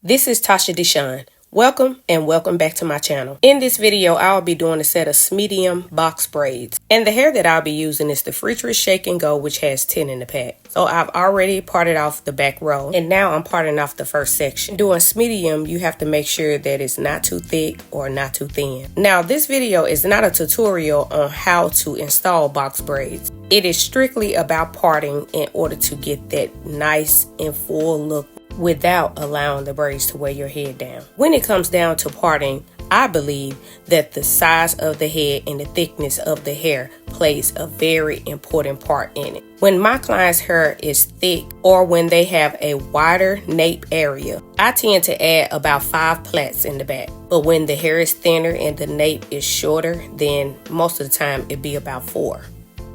This is Tasha Deshawn. Welcome and welcome back to my channel. In this video, I'll be doing a set of Smedium box braids. And the hair that I'll be using is the Freetress Shake-N-Go, which has 10 in the pack. So I've already parted off the back row, and now I'm parting off the first section. Doing Smedium, you have to make sure that it's not too thick or not too thin. Now, this video is not a tutorial on how to install box braids. It is strictly about parting in order to get that nice and full look without allowing the braids to weigh your head down. When it comes down to parting, I believe that the size of the head and the thickness of the hair plays a very important part in it. When my client's hair is thick or when they have a wider nape area, I tend to add about 5 plaits in the back. But when the hair is thinner and the nape is shorter, then most of the time it'd be about 4.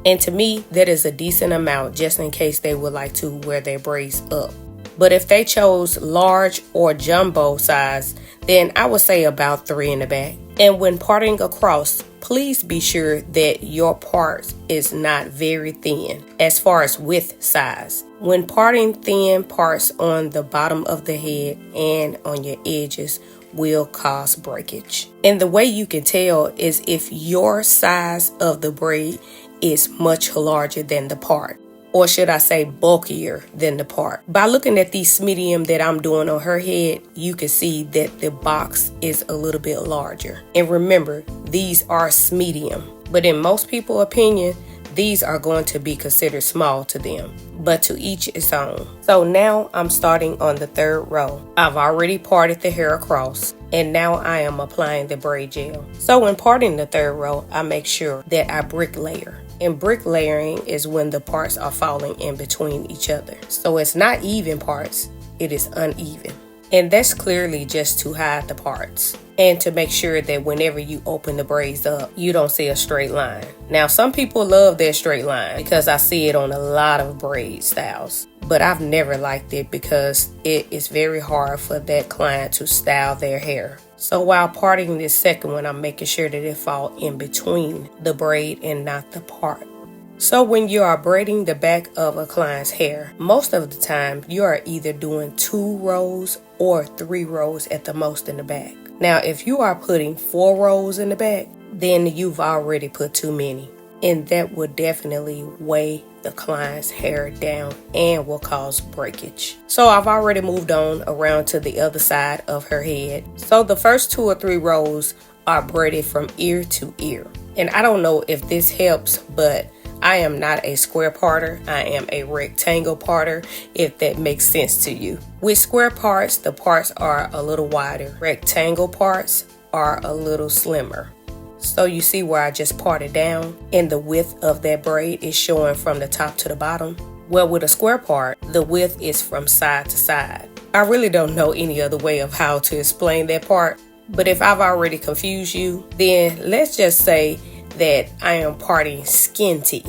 And to me, that is a decent amount just in case they would like to wear their braids up. But if they chose large or jumbo size, then I would say about 3 in the back. And when parting across, please be sure that your part is not very thin as far as width size. When parting, thin parts on the bottom of the head and on your edges will cause breakage. And the way you can tell is if your size of the braid is much larger than the part. Or should I say bulkier than the part. By looking at these Smedium that I'm doing on her head, you can see that the box is a little bit larger. And remember, these are Smedium. But in most people's opinion, these are going to be considered small to them. But to each its own. So now I'm starting on the 3rd row. I've already parted the hair across. And now I am applying the braid gel. So when parting the 3rd row, I make sure that I bricklayer. And bricklayering is when the parts are falling in between each other. So it's not even parts, it is uneven. And that's clearly just to hide the parts. And to make sure that whenever you open the braids up, you don't see a straight line. Now, some people love their straight line because I see it on a lot of braid styles. But I've never liked it because it is very hard for that client to style their hair. So while parting this second one, I'm making sure that it falls in between the braid and not the part. So when you are braiding the back of a client's hair, most of the time you are either doing 2 rows or 3 rows at the most in the back. Now, if you are putting 4 rows in the back, then you've already put too many. And that will definitely weigh the client's hair down and will cause breakage. So I've already moved on around to the other side of her head. So the first 2 or 3 rows are braided from ear to ear. And I don't know if this helps, but I am not a square parter. I am a rectangle parter, if that makes sense to you. With square parts, the parts are a little wider. Rectangle parts are a little slimmer. So you see where I just parted down and the width of that braid is showing from the top to the bottom? Well, with a square part, the width is from side to side. I really don't know any other way of how to explain that part, but if I've already confused you, then let's just say that I am parting skinty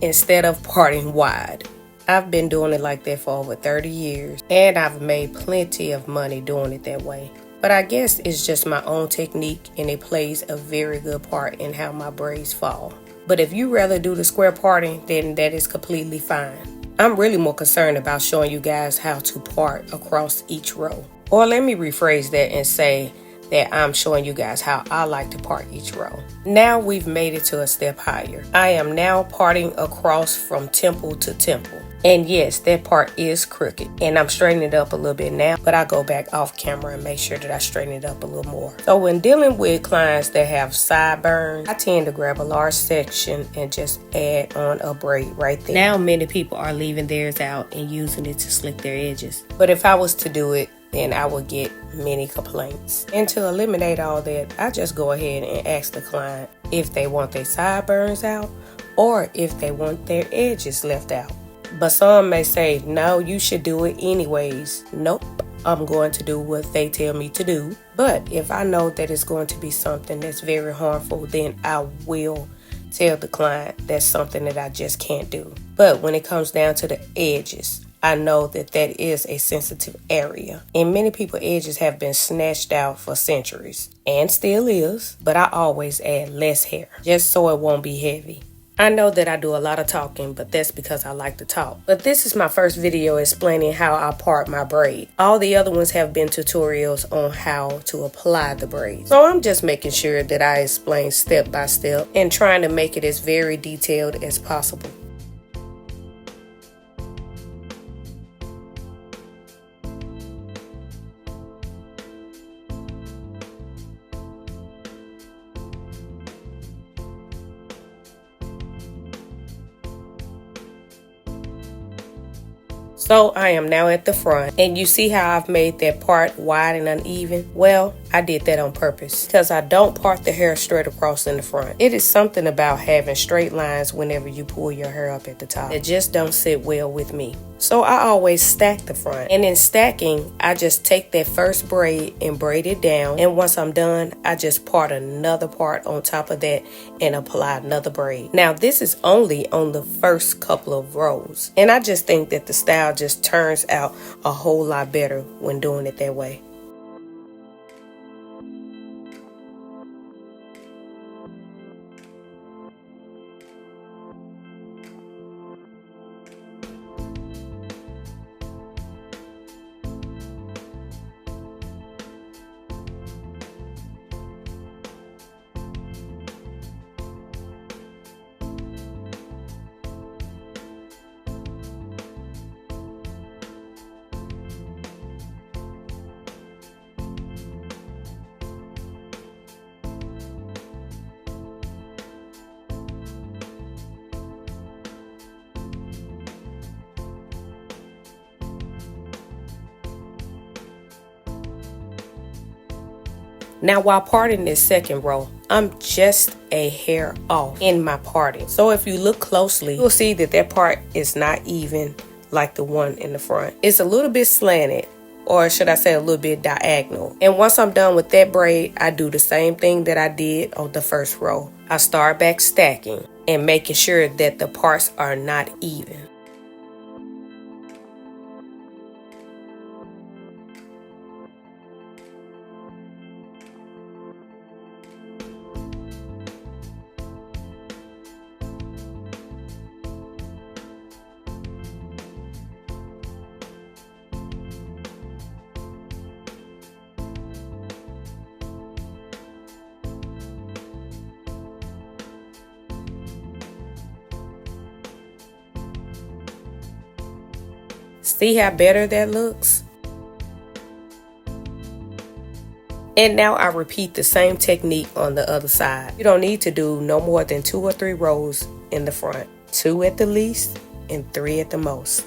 instead of parting wide. I've been doing it like that for over 30 years, and I've made plenty of money doing it that way. But I guess it's just my own technique, and it plays a very good part in how my braids fall. But if you rather do the square parting, then that is completely fine. I'm really more concerned about showing you guys how to part across each row. Or let me rephrase that and say that I'm showing you guys how I like to part each row. Now we've made it to a step higher. I am now parting across from temple to temple. And yes, that part is crooked. And I'm straightening it up a little bit now, but I go back off camera and make sure that I straighten it up a little more. So when dealing with clients that have sideburns, I tend to grab a large section and just add on a braid right there. Now many people are leaving theirs out and using it to slick their edges. But if I was to do it, then I would get many complaints. And to eliminate all that, I just go ahead and ask the client if they want their sideburns out or if they want their edges left out. But some may say, no, you should do it anyways. Nope, I'm going to do what they tell me to do. But if I know that it's going to be something that's very harmful, then I will tell the client that's something that I just can't do. But when it comes down to the edges, I know that that is a sensitive area. And many people's edges have been snatched out for centuries. And still is. But I always add less hair, just so it won't be heavy. I know that I do a lot of talking, but that's because I like to talk. But this is my first video explaining how I part my braid. All the other ones have been tutorials on how to apply the braids. So I'm just making sure that I explain step by step and trying to make it as very detailed as possible. So I am now at the front, and you see how I've made that part wide and uneven? Well, I did that on purpose because I don't part the hair straight across in the front. It is something about having straight lines whenever you pull your hair up at the top that just don't sit well with me. So I always stack the front, and in stacking, I just take that first braid and braid it down, and once I'm done, I just part another part on top of that and apply another braid. Now this is only on the first couple of rows, and I just think that the style just turns out a whole lot better when doing it that way. Now while parting this second row, I'm just a hair off in my parting. So if you look closely, you'll see that that part is not even like the one in the front. It's a little bit slanted, or should I say a little bit diagonal. And once I'm done with that braid, I do the same thing that I did on the first row. I start back stacking and making sure that the parts are not even. See how better that looks? And now I repeat the same technique on the other side. You don't need to do no more than 2 or 3 rows in the front. 2 at the least and 3 at the most.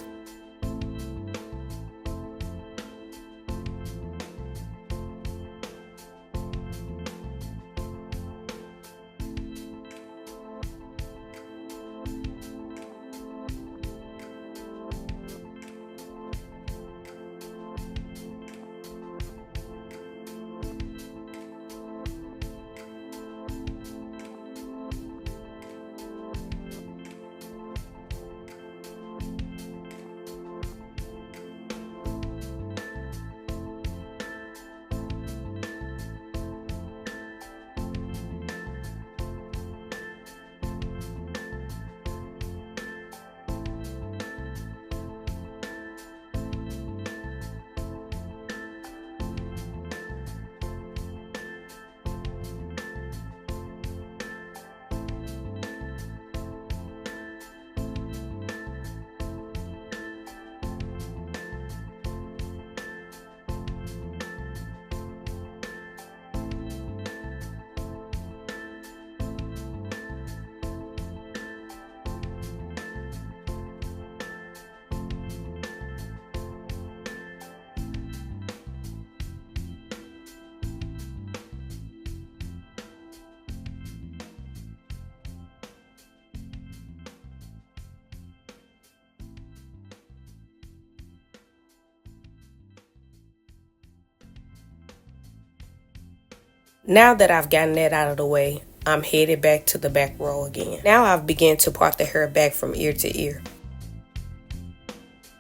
Now that I've gotten that out of the way, I'm headed back to the back row again. Now I've begun to part the hair back from ear to ear.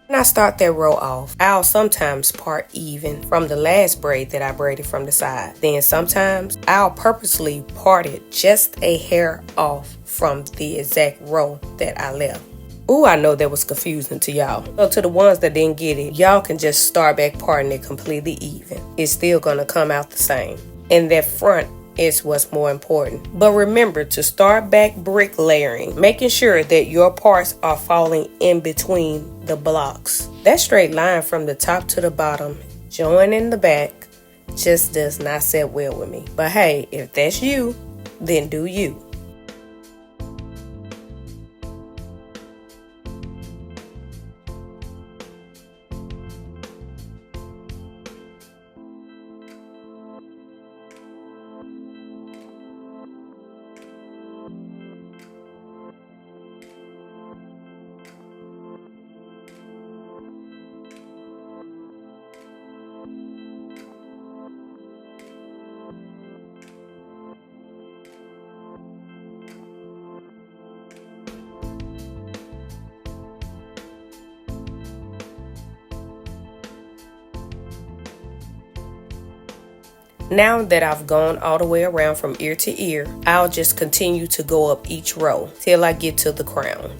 And I start that row off, I'll sometimes part even from the last braid that I braided from the side. Then sometimes I'll purposely part it just a hair off from the exact row that I left. Ooh, I know that was confusing to y'all. So to the ones that didn't get it, y'all can just start back parting it completely even. It's still gonna come out the same. And that front is what's more important. But remember to start back bricklayering, making sure that your parts are falling in between the blocks. That straight line from the top to the bottom, joining the back, just does not sit well with me. But hey, if that's you, then do you. Now that I've gone all the way around from ear to ear, I'll just continue to go up each row till I get to the crown.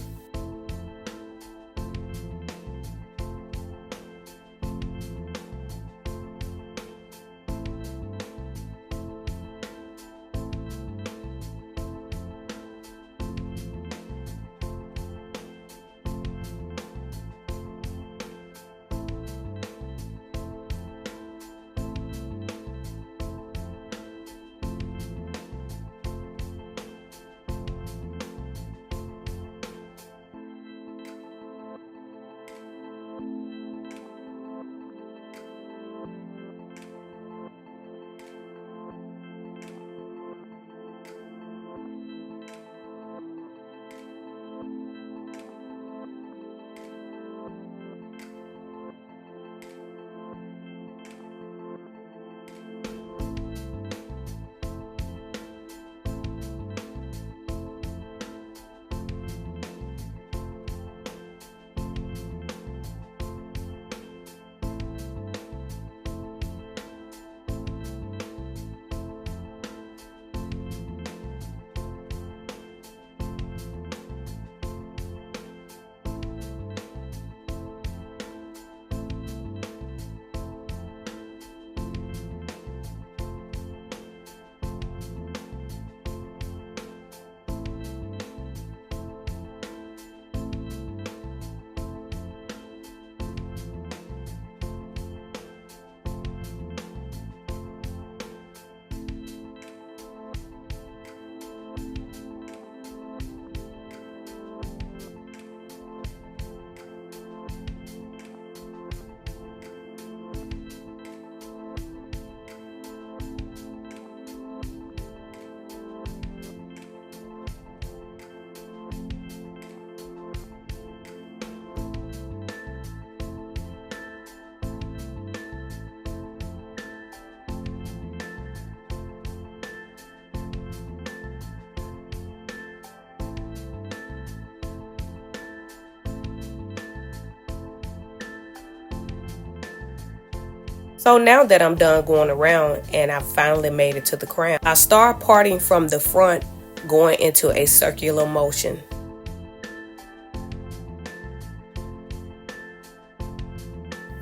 So now that I'm done going around and I finally made it to the crown, I start parting from the front, going into a circular motion.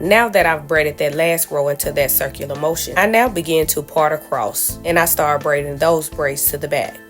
Now that I've braided that last row into that circular motion, I now begin to part across, and I start braiding those braids to the back.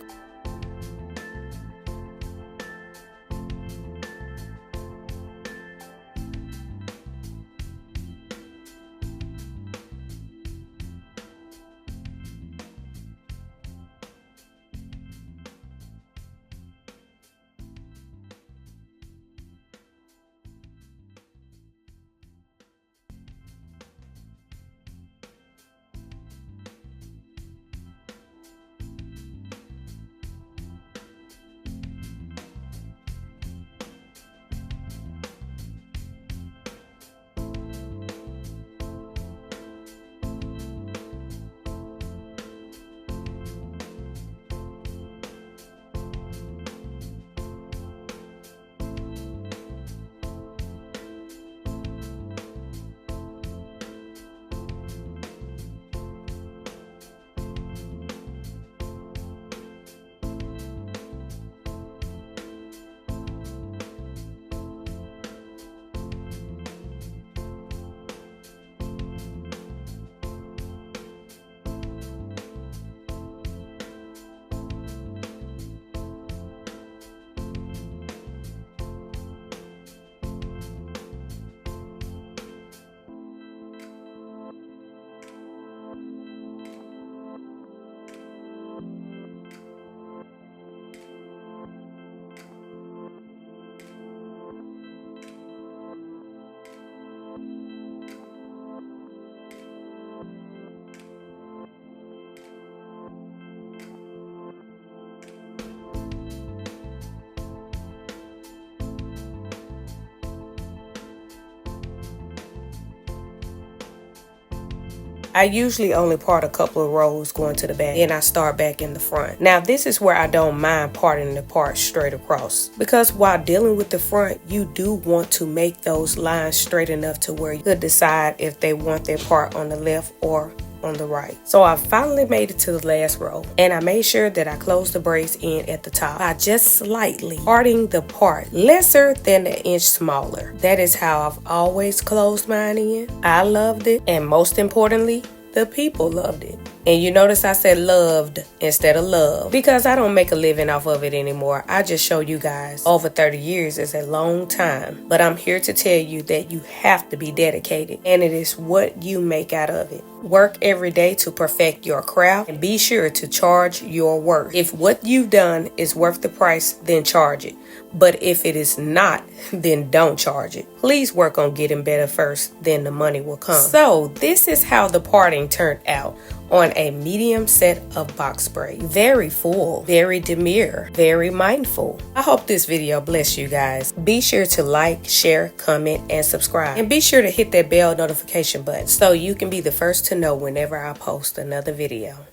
I usually only part a couple of rows going to the back, and I start back in the front. Now this is where I don't mind parting the part straight across, because while dealing with the front, you do want to make those lines straight enough to where you could decide if they want their part on the left or on the right. So I finally made it to the last row, and I made sure that I closed the braids in at the top by just slightly parting the part lesser than an inch smaller. That is how I've always closed mine in. I loved it, and most importantly, the people loved it. And you notice I said loved instead of love, because I don't make a living off of it anymore. I just show you guys over 30 years is a long time. But I'm here to tell you that you have to be dedicated, and it is what you make out of it. Work every day to perfect your craft, and be sure to charge your worth. If what you've done is worth the price, then charge it. But if it is not, then don't charge it. Please work on getting better first, then the money will come. So this is how the parting turned out on a medium set of box braid. Very full, very demure, very mindful. I hope this video blessed you guys. Be sure to like, share, comment, and subscribe. And be sure to hit that bell notification button so you can be the first to know whenever I post another video.